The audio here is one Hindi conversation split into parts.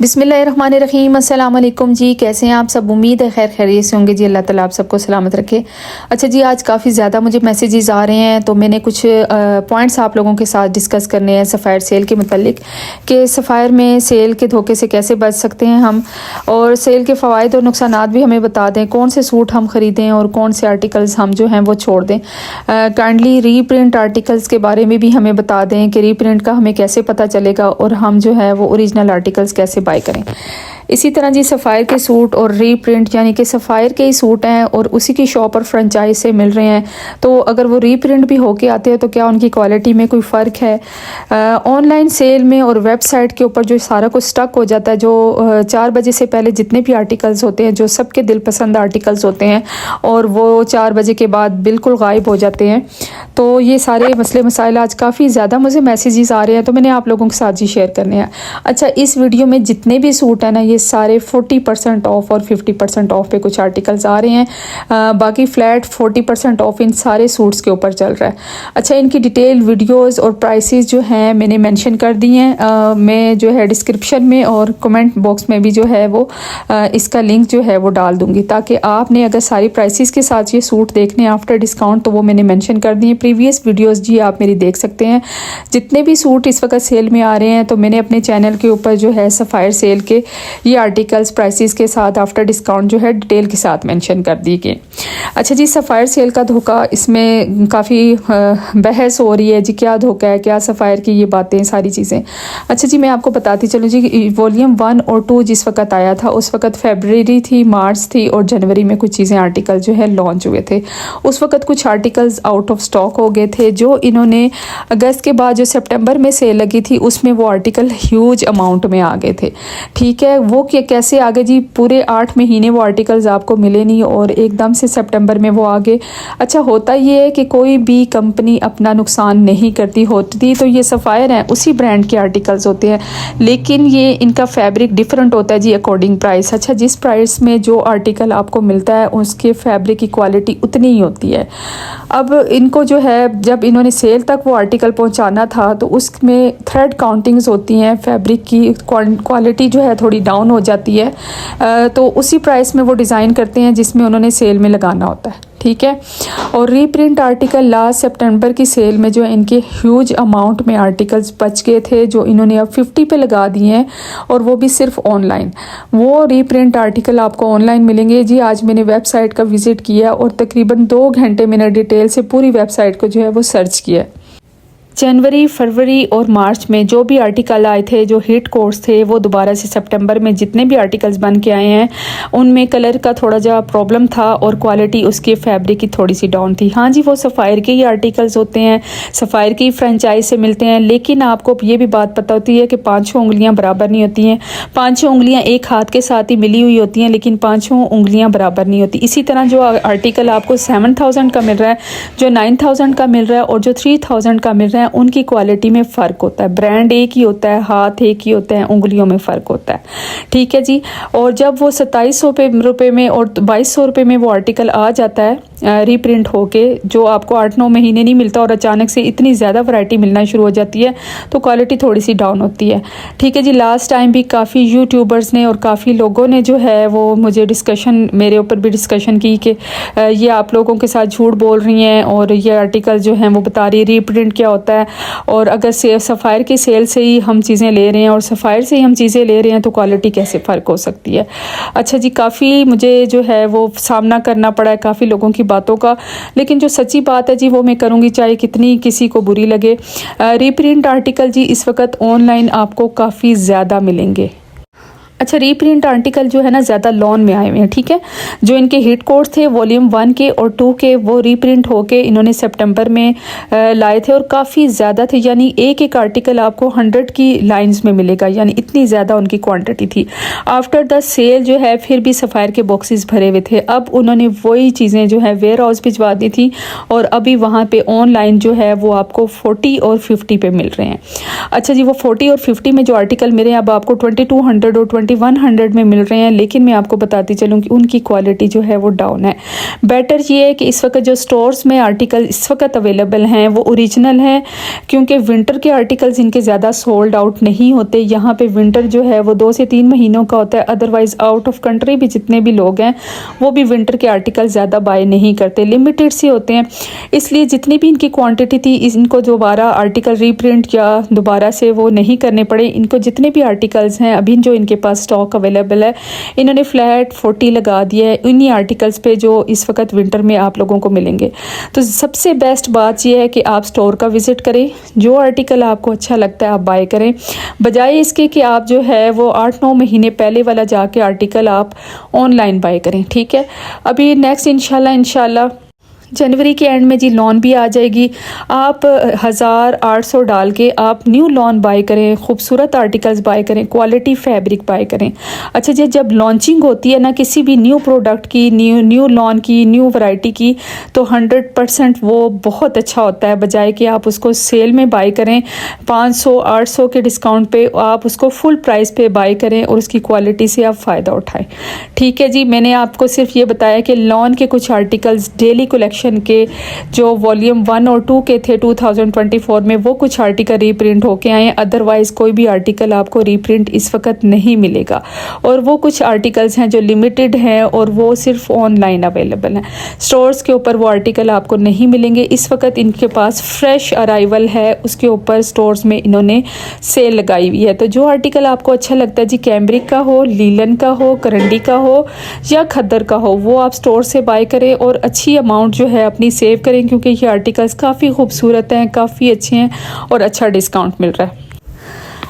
बिस्मिल्लाहिर्रहमानिर्रहीम। अस्सलाम वालेकुम जी, कैसे हैं आप सब? उम्मीद है खैर खैरियत से होंगे जी। अल्लाह ताला आप सबको सलामत रखे। अच्छा जी, आज काफ़ी ज़्यादा मुझे मैसेजेस आ रहे हैं, तो मैंने कुछ पॉइंट्स आप लोगों के साथ डिस्कस करने हैं सफ़ायर सेल के मतलब कि सफ़ायर में सेल के धोखे से कैसे बच सकते हैं हम, और सेल के फ़वाइद और नुकसानात भी हमें बता दें, कौन से सूट हम ख़रीदें और कौन से आर्टिकल्स हम जो हैं वो छोड़ दें। काइंडली रीप्रिंट आर्टिकल्स के बारे में भी हमें बता दें कि रीप्रिंट का हमें कैसे पता चलेगा और हम जो है वो ओरिजिनल आर्टिकल्स कैसे बाय करें। इसी तरह जी, सफ़ायर के सूट और रीप्रिंट, यानी कि सफ़ायर के ही सूट हैं और उसी की शॉप और फ्रेंचाइज से मिल रहे हैं, तो अगर वो रीप्रिंट भी होके आते हैं तो क्या उनकी क्वालिटी में कोई फ़र्क है? ऑनलाइन सेल में और वेबसाइट के ऊपर जो सारा कुछ स्टक हो जाता है, जो 4 बजे से पहले जितने भी आर्टिकल्स होते हैं, जो सबके दिलपसंद आर्टिकल्स होते हैं, और वो 4 बजे के बाद बिल्कुल गायब हो जाते हैं। तो ये सारे मसले मसाइल आज काफ़ी ज़्यादा मुझे मैसेजेस आ रहे हैं, तो मैंने आप लोगों के साथ ही शेयर करने हैं। अच्छा, इस वीडियो में जितने भी सूट हैं ना, ये सारे 40% ऑफ और 50% ऑफ पे कुछ आर्टिकल्स आ रहे हैं। बाकी फ्लैट 40% ऑफ इन सारे सूट्स के ऊपर चल रहा है। अच्छा, इनकी डिटेल वीडियोस और प्राइसेस जो हैं मैंने मेंशन कर दी हैं। मैं जो है डिस्क्रिप्शन में और कमेंट बॉक्स में भी जो है वो इसका लिंक जो है वो डाल दूंगी, ताकि आपने अगर सारी प्राइसेस के साथ ये सूट देखने आफ्टर डिस्काउंट, तो वो मैंने मेंशन कर दिए। प्रीवियस वीडियोस जी आप मेरी देख सकते हैं। जितने भी सूट इस वक्त सेल में आ रहे हैं, तो मैंने अपने चैनल के ऊपर जो है सफ़ायर सेल के ये आर्टिकल्स प्राइसेस के साथ आफ्टर डिस्काउंट जो है डिटेल के साथ मेंशन कर दी गई। अच्छा जी, सफ़ायर सेल का धोखा, इसमें काफ़ी बहस हो रही है जी, क्या धोखा है, क्या सफ़ायर की ये बातें सारी चीज़ें। अच्छा जी, मैं आपको बताती चलूँ जी, वॉल्यूम 1 और 2 जिस वक्त आया था, उस वक्त फरवरी थी, मार्च थी और जनवरी में कुछ चीज़ें आर्टिकल जो है लॉन्च हुए थे। उस वक्त कुछ आर्टिकल्स आउट ऑफ स्टॉक हो गए थे, जो इन्होंने अगस्त के बाद जो सितंबर में सेल लगी थी उसमें वो आर्टिकल ह्यूज अमाउंट में आ गए थे। ठीक है, वो कैसे आ गए जी? पूरे 8 महीने वो आर्टिकल्स आपको मिले नहीं और एकदम से सितंबर में वो आ गए। अच्छा, होता ये है कि कोई भी कंपनी अपना नुकसान नहीं करती, होती तो ये सफ़ायर हैं, उसी ब्रांड के आर्टिकल्स होते हैं, लेकिन ये इनका फैब्रिक डिफरेंट होता है जी अकॉर्डिंग प्राइस। अच्छा, जिस प्राइस में जो आर्टिकल आपको मिलता है उसके फैब्रिक की क्वालिटी उतनी ही होती है। अब इनको जो है, जब इन्होंने सेल तक वो आर्टिकल पहुंचाना था, तो उसमें थ्रेड काउंटिंग्स होती हैं, फैब्रिक की क्वालिटी जो है थोड़ी डाउन हो जाती है, तो उसी प्राइस में वो डिज़ाइन करते हैं जिसमें उन्होंने सेल में लगाना होता है। ठीक है, और रीप्रिंट आर्टिकल लास्ट सितंबर की सेल में जो इनके ह्यूज अमाउंट में आर्टिकल्स बच गए थे, जो इन्होंने अब 50 पे लगा दिए हैं, और वो भी सिर्फ ऑनलाइन। वो रीप्रिंट आर्टिकल आपको ऑनलाइन मिलेंगे जी। आज मैंने वेबसाइट का विज़िट किया और तकरीबन 2 घंटे मैंने डिटेल से पूरी वेबसाइट को जो है वो सर्च किया। जनवरी, फरवरी और मार्च में जो भी आर्टिकल आए थे, जो हिट कोर्स थे, वो दोबारा से सितंबर में जितने भी आर्टिकल्स बन के आए हैं, उनमें कलर का थोड़ा जा प्रॉब्लम था और क्वालिटी उसके फैब्रिक की थोड़ी सी डाउन थी। हाँ जी, वो सफ़ायर के ही आर्टिकल्स होते हैं, सफ़ायर की फ्रेंचाइज से मिलते हैं, लेकिन आपको ये भी बात पता होती है कि 5 उंगलियाँ बराबर नहीं होती हैं। 5 उंगलियाँ एक हाथ के साथ ही मिली हुई होती हैं, लेकिन 5 उंगलियाँ बराबर नहीं होती। इसी तरह जो आर्टिकल आपको 7000 का मिल रहा है, जो 9000 का मिल रहा है और जो 3000 का मिल रहा है, उनकी क्वालिटी में फ़र्क होता है। ब्रांड एक ही होता है, हाथ एक ही होता है, उंगलियों में फ़र्क होता है। ठीक है जी, और जब वो 2700 रुपये में और 2200 रुपये में वो आर्टिकल आ जाता है रीप्रिंट होके, जो आपको 8-9 महीने नहीं मिलता और अचानक से इतनी ज़्यादा वैरायटी मिलना शुरू हो जाती है, तो क्वालिटी थोड़ी सी डाउन होती है। ठीक है जी, लास्ट टाइम भी काफ़ी यूट्यूबर्स ने और काफ़ी लोगों ने जो है वो मुझे डिस्कशन, मेरे ऊपर भी डिस्कशन की कि ये आप लोगों के साथ झूठ बोल रही हैं और ये आर्टिकल जो हैं वो बता रही है रीप्रिंट क्या होता है, और अगर सफ़ायर की सेल से ही हम चीज़ें ले रहे हैं और सफ़ायर से ही हम चीज़ें ले रहे हैं, तो क्वालिटी कैसे फ़र्क हो सकती है। अच्छा जी, काफ़ी मुझे जो है वो सामना करना पड़ा है काफ़ी लोगों की बातों का, लेकिन जो सच्ची बात है जी वो मैं करूँगी, चाहे कितनी किसी को बुरी लगे। रीप्रिंट आर्टिकल जी इस वक्त ऑनलाइन आपको काफ़ी ज़्यादा मिलेंगे। अच्छा, रीप्रिंट आर्टिकल जो है ना ज़्यादा लॉन में आए हुए हैं। ठीक है, जो इनके हिट कोर्स थे वॉल्यूम 1 के और 2 के, वो रीप्रिंट होके इन्होंने सितंबर में लाए थे और काफ़ी ज़्यादा थे, यानी एक एक आर्टिकल आपको 100 की लाइंस में मिलेगा, यानी इतनी ज़्यादा उनकी क्वांटिटी थी। आफ्टर द सेल जो है फिर भी सफ़ायर के बॉक्सेस भरे हुए थे। अब उन्होंने वही चीज़ें जो है वेयर हाउस भिजवा दी थी और अभी वहाँ पर ऑनलाइन जो है वो आपको 40 और 50 पे मिल रहे हैं। अच्छा जी, वो 40 और 50 में जो आर्टिकल मिले, अब आपको 2200 और 2100 में मिल रहे हैं, लेकिन मैं आपको बताती चलूँ कि उनकी क्वालिटी जो है वो डाउन है। बेटर ये है कि इस वक्त जो स्टोर्स में आर्टिकल इस वक्त अवेलेबल हैं वो ओरिजिनल हैं, क्योंकि विंटर के आर्टिकल्स इनके ज़्यादा सोल्ड आउट नहीं होते। यहाँ पे विंटर जो है वो 2 से 3 महीनों का होता है। अदरवाइज़ आउट ऑफ कंट्री भी जितने भी लोग हैं वो भी विंटर के आर्टिकल ज़्यादा बाय नहीं करते, लिमिटेड से होते हैं। इसलिए जितनी भी इनकी क्वांटिटी थी इनको दोबारा आर्टिकल रीप्रिंट या दोबारा से वो नहीं करने पड़े। इनको जितने भी आर्टिकल्स हैं अभी जो इनके पास स्टॉक अवेलेबल है, इन्होंने फ्लैट 40 लगा दिया है इन्हीं आर्टिकल्स पे जो इस वक्त विंटर में आप लोगों को मिलेंगे। तो सबसे बेस्ट बात यह है कि आप स्टोर का विज़िट करें, जो आर्टिकल आपको अच्छा लगता है आप बाय करें, बजाय इसके कि आप जो है वो 8-9 महीने पहले वाला जाके आर्टिकल आप ऑनलाइन बाय करें। ठीक है, अभी नेक्स्ट इंशाल्लाह जनवरी के एंड में जी लॉन भी आ जाएगी। आप 1800 डाल के आप न्यू लॉन बाय करें, खूबसूरत आर्टिकल्स बाय करें, क्वालिटी फैब्रिक बाय करें। अच्छा जी, जब लॉन्चिंग होती है ना किसी भी न्यू प्रोडक्ट की, न्यू लॉन की, न्यू वैरायटी की, तो 100% वो बहुत अच्छा होता है, बजाय कि आप उसको सेल में बाय करें 500-800 के डिस्काउंट पे, आप उसको फुल प्राइस पे बाय करें और उसकी क्वालिटी से आप फ़ायदा उठाएं। ठीक है जी, मैंने आपको सिर्फ ये बताया कि लॉन के कुछ आर्टिकल्स डेली कलेक्शन के जो वॉल्यूम 1 और 2 के थे 2024 में, वो कुछ आर्टिकल रीप्रिंट होके आए। अदरवाइज कोई भी आर्टिकल आपको रीप्रिंट इस वक्त नहीं मिलेगा, और वो कुछ आर्टिकल्स हैं जो लिमिटेड हैं और वो सिर्फ ऑनलाइन अवेलेबल हैं। स्टोर्स के ऊपर वो आर्टिकल आपको नहीं मिलेंगे। इस वक्त इनके पास फ्रेश अराइवल है, उसके ऊपर स्टोर्स में इन्होंने सेल लगाई हुई है। तो जो आर्टिकल आपको अच्छा लगता है जी, कैमरिक का हो, लीलन का हो, करंडी का हो या खद्दर का हो, वो आप स्टोर से बाय करें और अच्छी अमाउंट जो है अपनी सेव करें, क्योंकि ये आर्टिकल्स काफ़ी खूबसूरत हैं, काफ़ी अच्छे हैं और अच्छा डिस्काउंट मिल रहा है।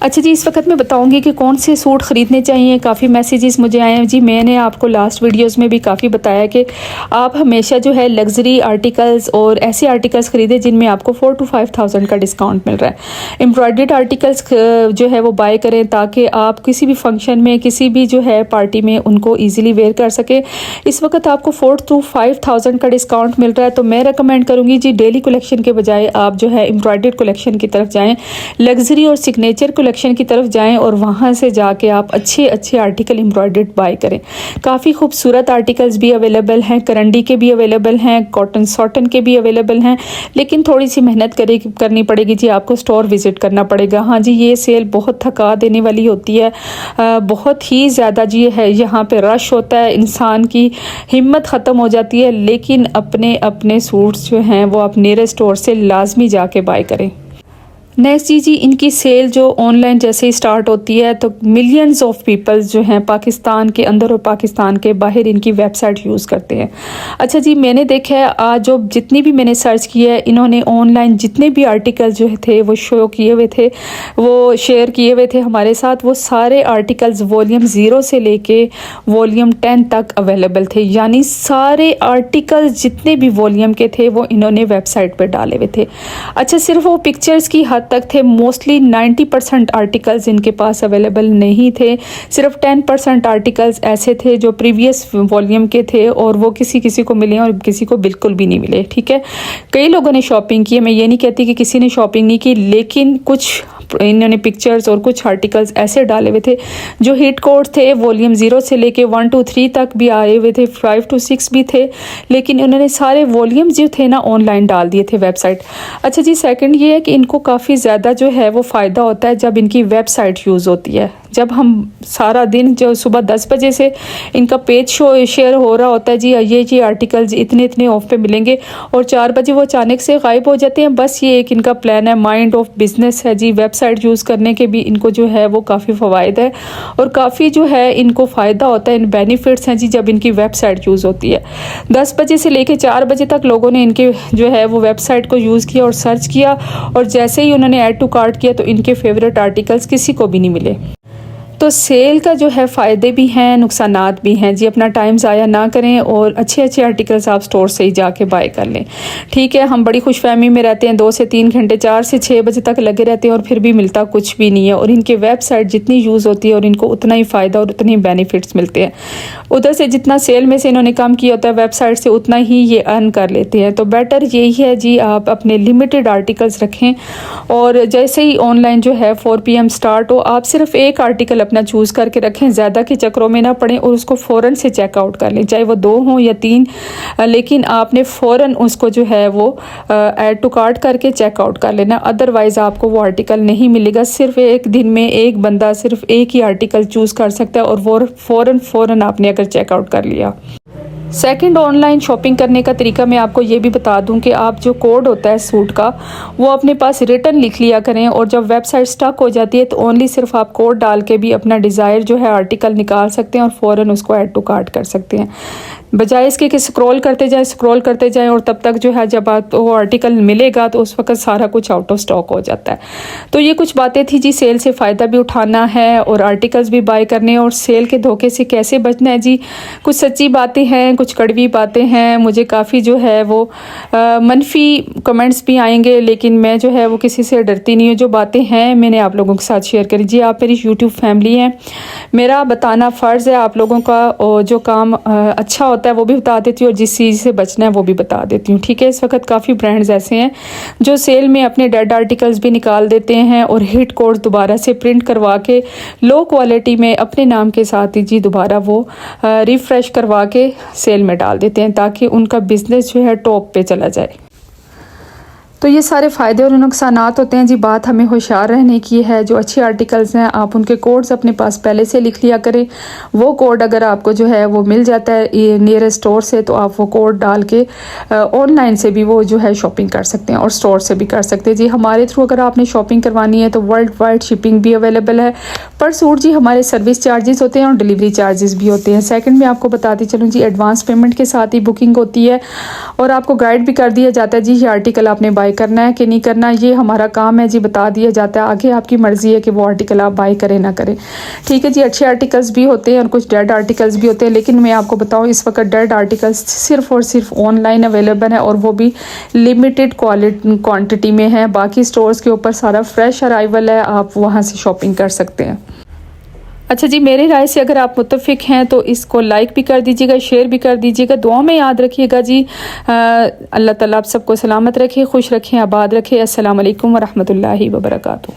अच्छा जी, इस वक्त मैं बताऊंगी कि कौन से सूट ख़रीदने चाहिए। काफ़ी मैसेजेस मुझे आए हैं जी। मैंने आपको लास्ट वीडियोस में भी काफ़ी बताया कि आप हमेशा जो है लग्जरी आर्टिकल्स और ऐसे आर्टिकल्स ख़रीदें जिनमें आपको 4,000 to 5,000 का डिस्काउंट मिल रहा है। एम्ब्रॉयडर्ड आर्टिकल्स जो है वो बाय करें, ताकि आप किसी भी फंक्शन में, किसी भी जो है पार्टी में उनको ईजिली वेयर कर सके। इस वक्त आपको 4,000 to 5,000 का डिस्काउंट मिल रहा है, तो मैं रिकमेंड करूँगी जी डेली कलेक्शन के बजाय आप जो है एम्ब्रॉयडर्ड कलेक्शन की तरफ जाएँ, लग्जरी और सिग्नेचर कलेक्शन की तरफ जाएं और वहां से जाके आप अच्छे आर्टिकल एम्ब्रॉयडर्ड बाय करें। काफ़ी खूबसूरत आर्टिकल्स भी अवेलेबल हैं, करंडी के भी अवेलेबल हैं, कॉटन सॉटन के भी अवेलेबल हैं, लेकिन थोड़ी सी मेहनत करनी पड़ेगी जी, आपको स्टोर विजिट करना पड़ेगा। हाँ जी, ये सेल बहुत थका देने वाली होती है, बहुत ही ज़्यादा जी है, यहाँ पे रश होता है, इंसान की हिम्मत ख़त्म हो जाती है। लेकिन अपने अपने सूट्स जो हैं वो आप नियरेस्ट स्टोर से लाजमी जाके बाय करें। नेक्स्ट जी, इनकी सेल जो ऑनलाइन जैसे ही स्टार्ट होती है तो मिलियंस ऑफ पीपल्स जो हैं पाकिस्तान के अंदर और पाकिस्तान के बाहर इनकी वेबसाइट यूज़ करते हैं। अच्छा जी, मैंने देखा है आज जो जितनी भी मैंने सर्च किया है, इन्होंने ऑनलाइन जितने भी आर्टिकल जो थे वो शो किए हुए थे, वो शेयर किए हुए थे हमारे साथ, वो सारे आर्टिकल्स वॉल्यूम 0 से लेके वॉल्यूम 10 तक अवेलेबल थे। यानी सारे आर्टिकल्स जितने भी वॉल्यूम के थे वो इन्होंने वेबसाइट पर डाले हुए थे। अच्छा, सिर्फ वो पिक्चर्स की हद तक थे, मोस्टली 90% आर्टिकल्स इनके पास अवेलेबल नहीं थे। सिर्फ 10% आर्टिकल्स ऐसे थे जो प्रीवियस वॉल्यूम के थे और वो किसी किसी को मिले और किसी को बिल्कुल भी नहीं मिले। ठीक है, कई लोगों ने शॉपिंग की है, मैं ये नहीं कहती कि किसी ने शॉपिंग नहीं की, लेकिन कुछ इन्होंने पिक्चर्स और कुछ आर्टिकल्स ऐसे डाले हुए थे जो हिट कोड थे, वॉल्यूम 0 से लेके 1 to 3 तक भी आए हुए थे, 5 to 6 भी थे, लेकिन उन्होंने सारे वॉल्यूम्स जो थे ना ऑनलाइन डाल दिए थे वेबसाइट। अच्छा जी, सेकंड ये है कि इनको काफ़ी ज़्यादा जो है वो फ़ायदा होता है जब इनकी वेबसाइट यूज़ होती है। जब हम सारा दिन जो सुबह 10 बजे से इनका पेज शेयर हो रहा होता है जी, ये आर्टिकल्स इतने ऑफ पे मिलेंगे, और 4 बजे वो अचानक से गायब हो जाते हैं। बस ये एक इनका प्लान है, माइंड ऑफ बिजनेस है जी। वेबसाइट यूज़ करने के भी इनको जो है वो काफ़ी फ़वाइद है और काफ़ी जो है इनको फ़ायदा होता है, इन बेनिफिट्स हैं जी जब इनकी वेबसाइट यूज़ होती है। 10 बजे से लेकर 4 बजे तक लोगों ने इनके जो है वो वेबसाइट को यूज़ किया और सर्च किया, और जैसे ही उन्होंने ऐड टू कार्ट किया तो इनके फेवरेट आर्टिकल्स किसी को भी नहीं मिले। तो सेल का जो है फ़ायदे भी हैं, नुकसानात भी हैं जी। अपना टाइम ज़ाया ना करें और अच्छे आर्टिकल्स आप स्टोर से ही जाके बाय कर लें। ठीक है, हम बड़ी खुशफहमी में रहते हैं, 2 से 3 घंटे, 4 से 6 बजे तक लगे रहते हैं और फिर भी मिलता कुछ भी नहीं है। और इनके वेबसाइट जितनी यूज़ होती है और इनको उतना ही फ़ायदा और उतने ही बेनिफिट्स मिलते हैं। उधर से जितना सेल में से इन्होंने कम किया होता है वेबसाइट से, उतना ही ये अर्न कर लेते हैं। तो बेटर यही है जी, आप अपने लिमिटेड आर्टिकल्स रखें और जैसे ही ऑनलाइन जो है 4 PM स्टार्ट हो, आप सिर्फ एक आर्टिकल अपना चूज़ करके रखें, ज़्यादा के चक्रों में ना पड़ें और उसको फ़ौरन से चेकआउट कर लें, चाहे वो 2 हों या 3, लेकिन आपने फ़ौरन उसको जो है वो ऐड टू कार्ट करके चेकआउट कर लेना, अदरवाइज़ आपको वो आर्टिकल नहीं मिलेगा। सिर्फ एक दिन में एक बंदा सिर्फ एक ही आर्टिकल चूज़ कर सकता है और वो फ़ौरन आपने अगर चेकआउट कर लिया। सेकंड, ऑनलाइन शॉपिंग करने का तरीका मैं आपको ये भी बता दूं कि आप जो कोड होता है सूट का वो अपने पास रिटर्न लिख लिया करें, और जब वेबसाइट स्टक हो जाती है तो ओनली सिर्फ आप कोड डाल के भी अपना डिज़ायर जो है आर्टिकल निकाल सकते हैं और फ़ौरन उसको ऐड टू कार्ट कर सकते हैं, बजाय इसके कि स्क्रॉल करते जाएं और तब तक जो है जब आप वो आर्टिकल मिलेगा तो उस वक्त सारा कुछ आउट ऑफ स्टॉक हो जाता है। तो ये कुछ बातें थी जी, सेल से फ़ायदा भी उठाना है और आर्टिकल्स भी बाय करने हैं, और सेल के धोखे से कैसे बचना है जी। कुछ सच्ची बातें हैं, कुछ कड़वी बातें हैं, मुझे काफ़ी जो है वो मनफी कमेंट्स भी आएंगे, लेकिन मैं जो है वो किसी से डरती नहीं हूँ। जो बातें हैं मैंने आप लोगों के साथ शेयर करी जी। आप मेरी यूट्यूब फैमिली हैं, मेरा बताना फ़र्ज़ है आप लोगों का, और जो काम अच्छा होता है वो भी बता देती हूँ और जिस चीज़ से बचना है वो भी बता देती हूँ, ठीक है। इस वक्त काफ़ी ब्रांड्स ऐसे हैं जो सेल में अपने डेड आर्टिकल्स भी निकाल देते हैं और हिट कोड दोबारा से प्रिंट करवा के लो क्वालिटी में अपने नाम के साथ ही जी दोबारा वो रिफ़्रेश करवा के सेल में डाल देते हैं ताकि उनका बिज़नेस जो है टॉप पे चला जाए। तो ये सारे फ़ायदे और नुकसानात होते हैं जी। बात हमें होशियार रहने की है, जो अच्छे आर्टिकल्स हैं आप उनके कोड्स अपने पास पहले से लिख लिया करें। वो कोड अगर आपको जो है वो मिल जाता है नियरेस्ट स्टोर से तो आप वो कोड डाल के ऑनलाइन से भी वो जो है शॉपिंग कर सकते हैं और स्टोर से भी कर सकते हैं जी। हमारे थ्रू अगर आपने शॉपिंग करवानी है तो वर्ल्ड वाइड शिपिंग भी अवेलेबल है। पर सूट जी हमारे सर्विस चार्जेस होते हैं और डिलीवरी चार्जेस भी होते हैं। सेकंड में आपको बताती चलूँ जी, एडवांस पेमेंट के साथ ही बुकिंग होती है और आपको गाइड भी कर दिया जाता है जी, ये आर्टिकल आपने बाय करना है कि नहीं करना, ये हमारा काम है जी, बता दिया जाता है। आगे आपकी मर्ज़ी है कि वो आर्टिकल आप बाय करें ना करें, ठीक है जी। अच्छे आर्टिकल्स भी होते हैं और कुछ डेड आर्टिकल्स भी होते हैं, लेकिन मैं आपको बताऊं इस वक्त डेड आर्टिकल्स सिर्फ और सिर्फ ऑनलाइन अवेलेबल है और वो भी लिमिटेड क्वांटिटी में है। बाकी स्टोर्स के ऊपर सारा फ्रेश अराइवल है, आप वहाँ से शॉपिंग कर सकते हैं। अच्छा जी, मेरी राय से अगर आप मुत्तफ़िक हैं तो इसको लाइक भी कर दीजिएगा, शेयर भी कर दीजिएगा, दुआ में याद रखिएगा जी। अल्लाह ताला आप सबको सलामत रखे, खुश रखें, आबाद रखे। अस्सलाम वालेकुम व रहमतुल्लाहि व बरकातुहू।